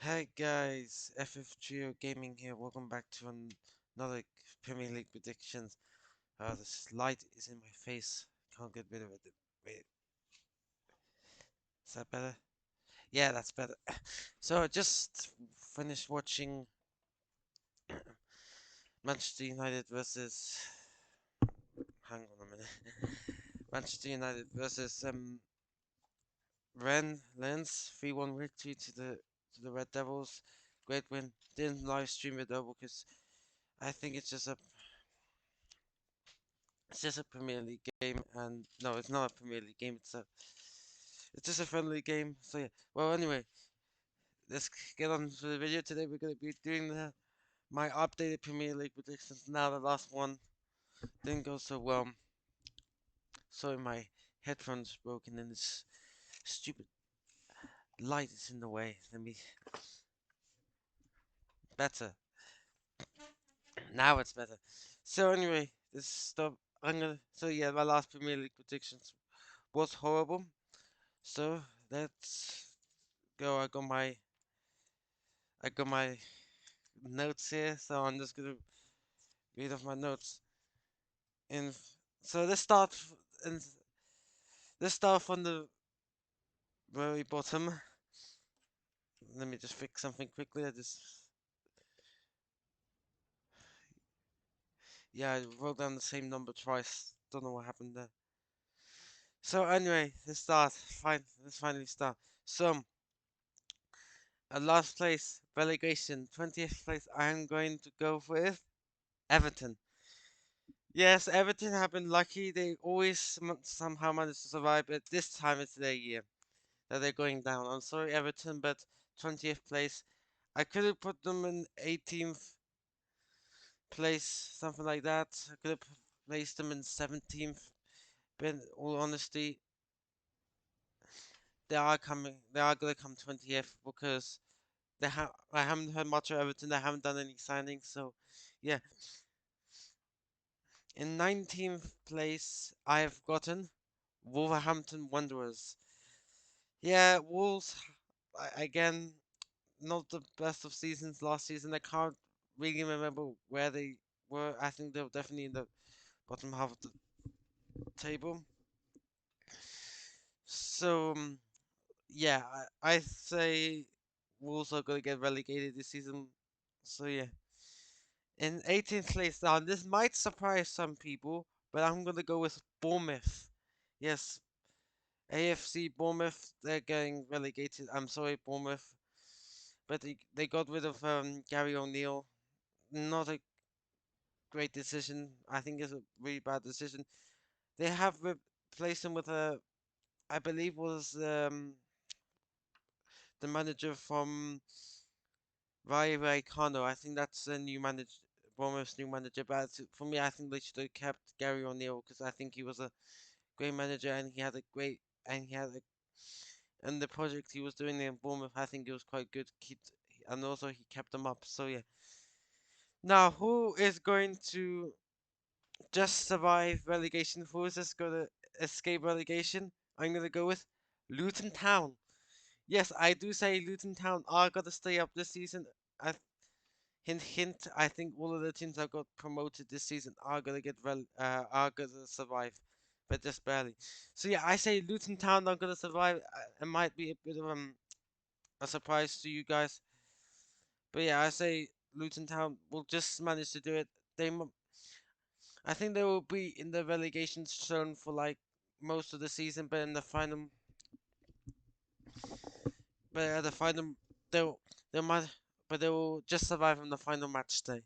Hey guys, FFGO Gaming here. Welcome back to another Premier League predictions. This light is in my face. Can't get rid of it. Wait, is that better? Yeah, that's better. So I just finished watching Manchester United versus. Hang on a minute. Manchester United versus Lens 3-1 victory to the Red Devils. Great win. Didn't live stream it though because I think it's just a Premier League game, and no, it's not a Premier League game. It's just a friendly game. So yeah. Well, anyway, let's get on to the video. Today we're gonna be doing my updated Premier League predictions. Now the last one didn't go so well. Sorry, my headphones broken, and this stupid light is in the way. Let me better. Now it's better. So anyway, this stuff. I'm gonna. So yeah, my last Premier League predictions was horrible. So let's go. I got my notes here, so I'm just gonna read off my notes. And so and let's start from the very bottom. Let me just fix something quickly. Yeah, I wrote down the same number twice. Don't know what happened there. So anyway, let's start. Fine, let's finally start. So, at last place, relegation, 20th place. I'm going to go with Everton. Yes, Everton have been lucky. They always somehow manage to survive, but this time it's their year that they're going down. I'm sorry, Everton, but 20th place. I could have put them in 18th place, something like that. I could have placed them in 17th. But in all honesty, They are gonna come 20th because I haven't heard much of Everton. They haven't done any signings, so yeah. In 19th place, I have gotten Wolverhampton Wanderers. Yeah, Wolves again, not the best of seasons last season. I can't really remember where they were. I think they were definitely in the bottom half of the table. So yeah, I say Wolves are gonna get relegated this season. So yeah, in 18th place now, this might surprise some people, but I'm gonna go with Bournemouth. Yes, AFC Bournemouth, they're getting relegated. I'm sorry, Bournemouth, but they got rid of Gary O'Neill. Not a great decision. I think it's a really bad decision. They have replaced him with I believe was the manager from Rayo Vallecano. I think that's the new manager, Bournemouth's new manager. But for me, I think they should have kept Gary O'Neill because I think he was a great manager and he had a great and he had a and the project he was doing in Bournemouth, I think it was quite good. And also he kept them up. So yeah. Now, who is going to just survive relegation? Who is just going to escape relegation? I'm going to go with Luton Town. Yes, I do say Luton Town are going to stay up this season. I Hint, hint. I think all of the teams that got promoted this season are gonna are gonna survive, but just barely. So yeah, I say Luton Town are gonna survive. It might be a bit of a surprise to you guys, but yeah, I say Luton Town will just manage to do it. I think they will be in the relegation zone for like most of the season, but in the final, but at the final, they'll they might, but they will just survive on the final match day.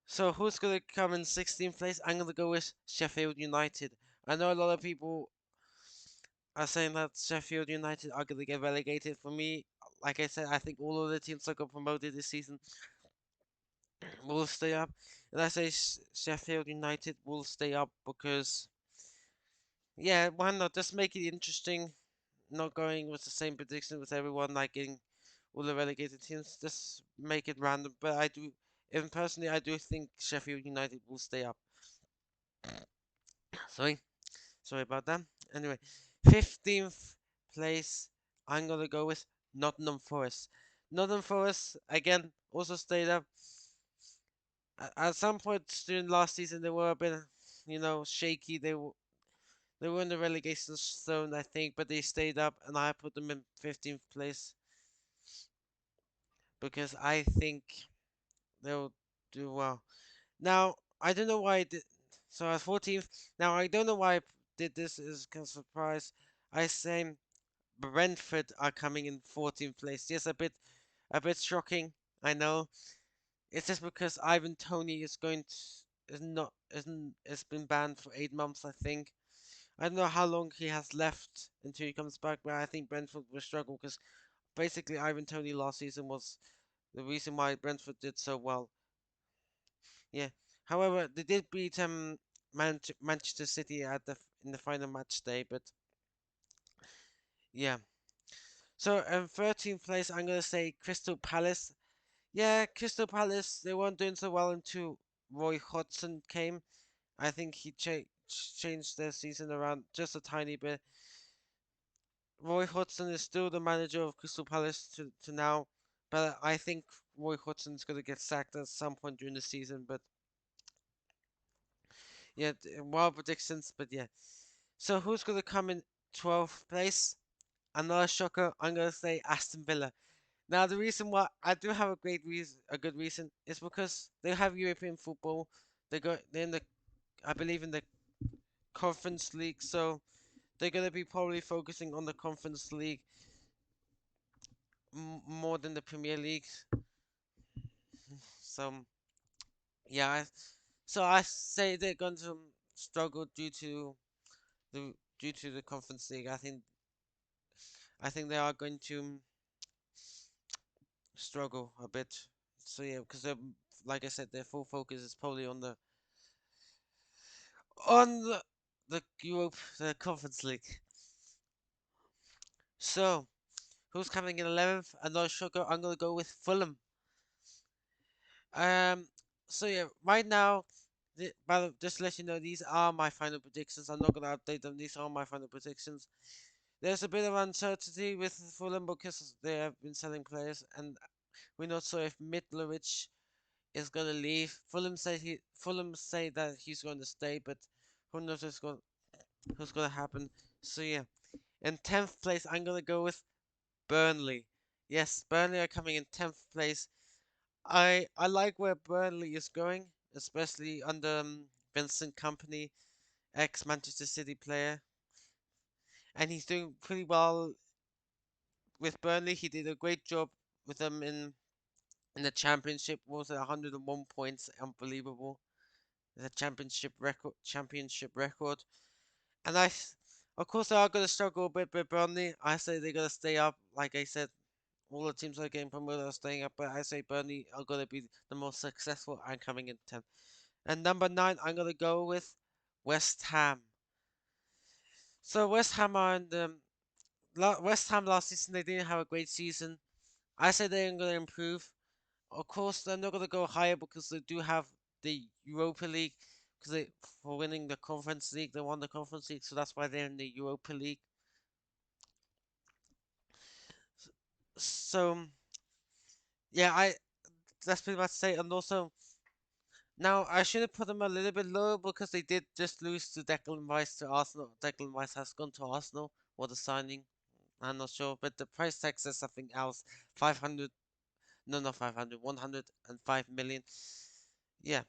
So who's gonna come in 16th place? I'm gonna go with Sheffield United. I know a lot of people are saying that Sheffield United are gonna get relegated. For me, like I said, I think all of the teams that got promoted this season will stay up, and I say Sheffield United will stay up because yeah, why not? Just make it interesting. Not going with the same prediction with everyone, like getting all the relegated teams. Just make it random. But even personally, I do think Sheffield United will stay up. Sorry. Sorry about that. Anyway, 15th place, I'm gonna go with Nottingham Forest. Northern Forest again also stayed up. At some point during last season, they were a bit, shaky. They were in the relegation zone, I think, but they stayed up, and I put them in 15th place because I think they'll do well. Now, I don't know why I did. So at 14th. Now, I don't know why I did this as a surprise. I say Brentford are coming in 14th place. Yes, a bit shocking. I know. It's just because Ivan Toney is going to is not isn't has been banned for 8 months, I think. I don't know how long he has left until he comes back, but I think Brentford will struggle because basically Ivan Toney last season was the reason why Brentford did so well. Yeah. However, they did beat Manchester City at the in the final match day, but yeah. So in 13th place, I'm gonna say Crystal Palace. Yeah, Crystal Palace. They weren't doing so well until Roy Hodgson came. I think he changed their season around just a tiny bit. Roy Hodgson is still the manager of Crystal Palace to now, but I think Roy Hodgson's gonna get sacked at some point during the season. But yeah, wild predictions. But yeah, so who's gonna come in 12th place? Another shocker. I'm gonna say Aston Villa. Now the reason why I do have a good reason, is because they have European football. They're in the I believe in the Conference League, so they're gonna be probably focusing on the Conference League more than the Premier League. So yeah, so I say they're going to struggle due to the Conference League. I think they are going to struggle a bit. So yeah, because like I said, their full focus is probably on the Conference League. So who's coming in 11th? Another sugar. I'm gonna go with Fulham. Um. So yeah, right now, just to let you know, these are my final predictions. I'm not gonna update them. These are my final predictions. There's a bit of uncertainty with Fulham because they have been selling players, and we're not sure if Mitrovic is gonna leave. Fulham say that he's going to stay, but who knows who's gonna happen. So yeah, in 10th place, I'm gonna go with Burnley. Yes, Burnley are coming in 10th place. I like where Burnley is going, especially under Vincent Kompany, ex Manchester City player, and he's doing pretty well with Burnley. He did a great job with them in the championship. What was it, 101 points? Unbelievable. The championship record. And of course, they are going to struggle a bit with Burnley. I say they're going to stay up. Like I said, all the teams that are getting promoted are staying up, but I say Burnley are going to be the most successful and coming in 10th. And number 9, I'm going to go with West Ham. So West Ham are in the West Ham last season. They didn't have a great season. I say they're going to improve. Of course, they're not going to go higher because they do have the Europa League. Because for winning the Conference League, they won the Conference League, so that's why they're in the Europa League. So yeah, that's pretty much say. And also, now I should have put them a little bit lower because they did just lose to Declan Rice to Arsenal. Declan Rice has gone to Arsenal. What a signing! I'm not sure, but the price tag says something else. 500, no, not 500, 105 million. Yeah.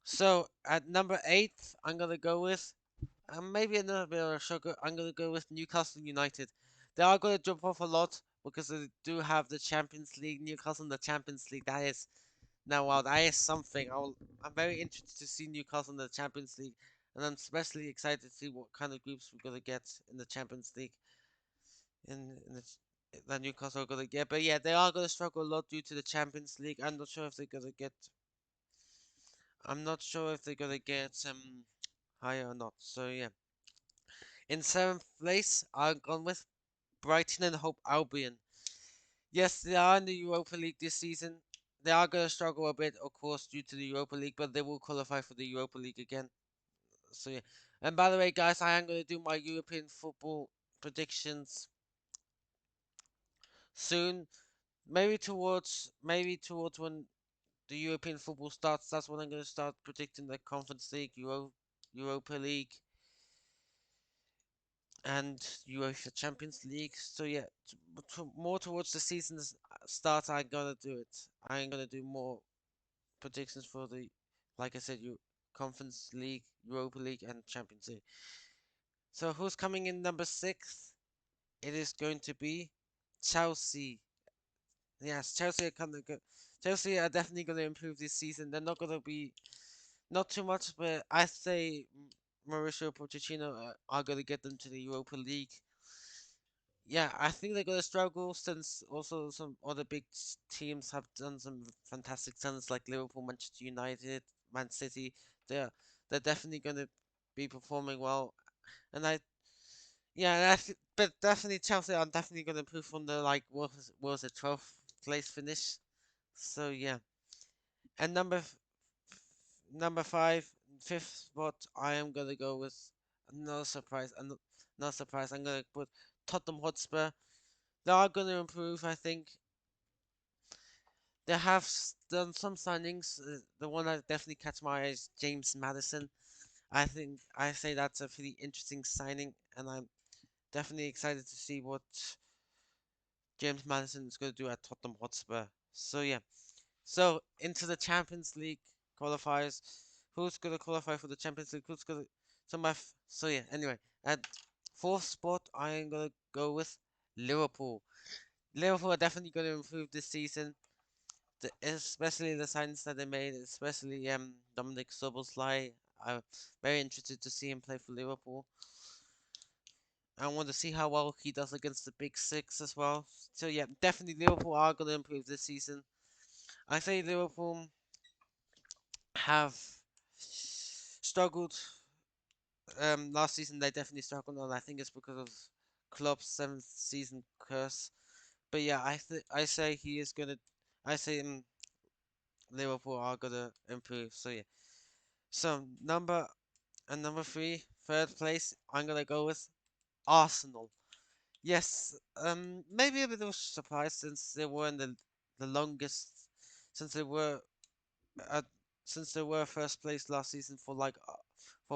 So at number 8, I'm gonna go with maybe another bit of a sugar. I'm gonna go with Newcastle United. They are gonna drop off a lot because they do have the Champions League. Newcastle in the Champions League. That is now, wow, that is something. I'm very interested to see Newcastle in the Champions League, and I'm especially excited to see what kind of groups we're gonna get in the Champions League. In the that Newcastle are gonna get, but yeah, they are gonna struggle a lot due to the Champions League. I'm not sure if they're gonna get. I'm not sure if they're gonna get higher or not. So yeah, in 7th place, I've gone with Brighton and Hope Albion. Yes, they are in the Europa League this season. They are going to struggle a bit, of course, due to the Europa League, but they will qualify for the Europa League again. So yeah. And by the way, guys, I am going to do my European football predictions soon. Maybe towards when the European football starts. That's when I'm going to start predicting the Conference League, Europa League, and UEFA Champions League. So yeah, more towards the season's start, I'm gonna do it. I'm gonna do more predictions for the, like I said, Conference League, Europa League, and Champions League. So who's coming in number 6? It is going to be Chelsea. Yes, Chelsea are definitely gonna improve this season. They're not gonna be not too much, but I say Mauricio Pochettino are gonna get them to the Europa League. Yeah, I think they're gonna struggle since also some other big teams have done some fantastic turns like Liverpool, Manchester United, Man City. They're they're definitely gonna be performing well, and but definitely Chelsea are definitely gonna improve from the like what was it 12th place finish. So yeah, and number five, fifth spot, I am gonna go with no surprise, no surprise. I'm gonna put Tottenham Hotspur. They are gonna improve, I think. They have done some signings. The one that definitely catch my eye is James Madison. I say that's a pretty interesting signing, and I'm definitely excited to see what James Madison is going to do at Tottenham Hotspur. So yeah, so into the Champions League qualifiers. Who's going to qualify for the Champions League? Who's going to so yeah. Anyway, at fourth spot, I am going to go with Liverpool. Liverpool are definitely going to improve this season, especially the signings that they made, especially Dominic Szoboszlai. I'm very interested to see him play for Liverpool. I want to see how well he does against the Big Six as well. So yeah, definitely Liverpool are going to improve this season. I say Liverpool have struggled. Last season they definitely struggled, and I think it's because of Klopp's seventh season curse. But yeah, I say he is gonna. I say Liverpool are gonna improve. So yeah. So number three, third place, I'm gonna go with Arsenal. Yes, maybe a bit of a surprise since they were in the longest, since they were at since they were first place last season for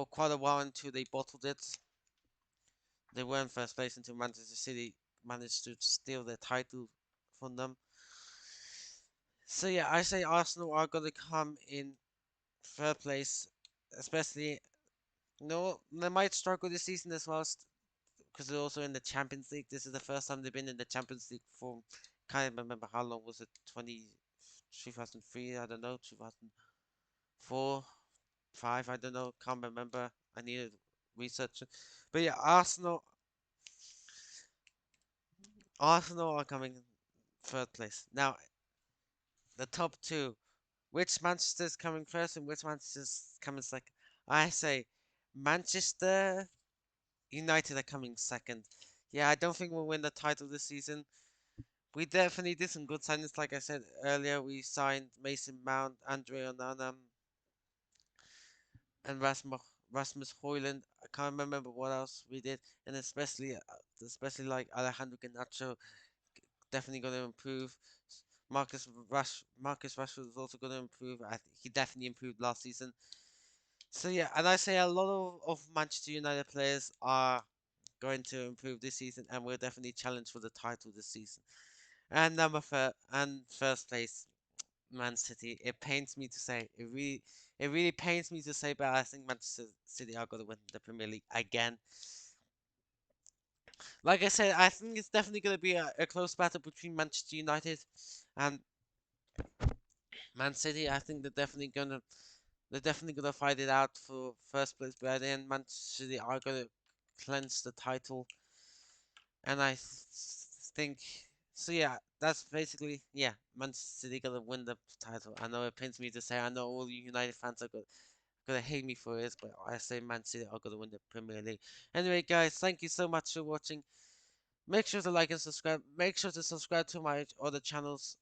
quite a while until they bottled it. They were in first place until Manchester City managed to steal their title from them. So yeah, I say Arsenal are gonna come in third place, especially no, they might struggle this season as well because they're also in the Champions League. This is the first time they've been in the Champions League for can't remember how long was it 2003 I don't know 2004 5 I don't know can't remember I needed research but yeah Arsenal are coming in third place now the top two which Manchester's coming first and which Manchester's coming second I say Manchester United are coming second yeah I don't think we'll win the title this season. We definitely did some good signings, like I said earlier. We signed Mason Mount, Andre Onana, and Rasmus Højlund. I can't remember what else we did, and especially like Alejandro Garnacho, definitely going to improve. Marcus Rashford is also going to improve. I think he definitely improved last season. So yeah, and I say a lot of Manchester United players are going to improve this season, and will definitely challenge for the title this season. And first place, Man City. It pains me to say. It really pains me to say, but I think Manchester City are going to win the Premier League again. Like I said, I think it's definitely going to be a close battle between Manchester United and Man City. I think they're definitely gonna fight it out for first place. But then Manchester City are gonna cleanse the title, and think so. Yeah, that's basically yeah. Manchester City gonna win the title. I know it pains me to say. I know all you United fans are gonna hate me for this, but I say Man City are gonna win the Premier League. Anyway, guys, thank you so much for watching. Make sure to like and subscribe. Make sure to subscribe to my other channels,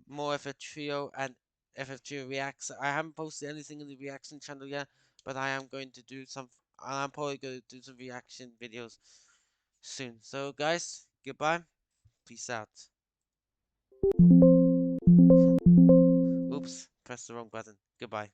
More FF Trio and FF Trio Reacts. I haven't posted anything in the reaction channel yet, but I am going to do some. I'm probably going to do some reaction videos soon. So, guys, goodbye. Peace out. Oops, pressed the wrong button. Goodbye.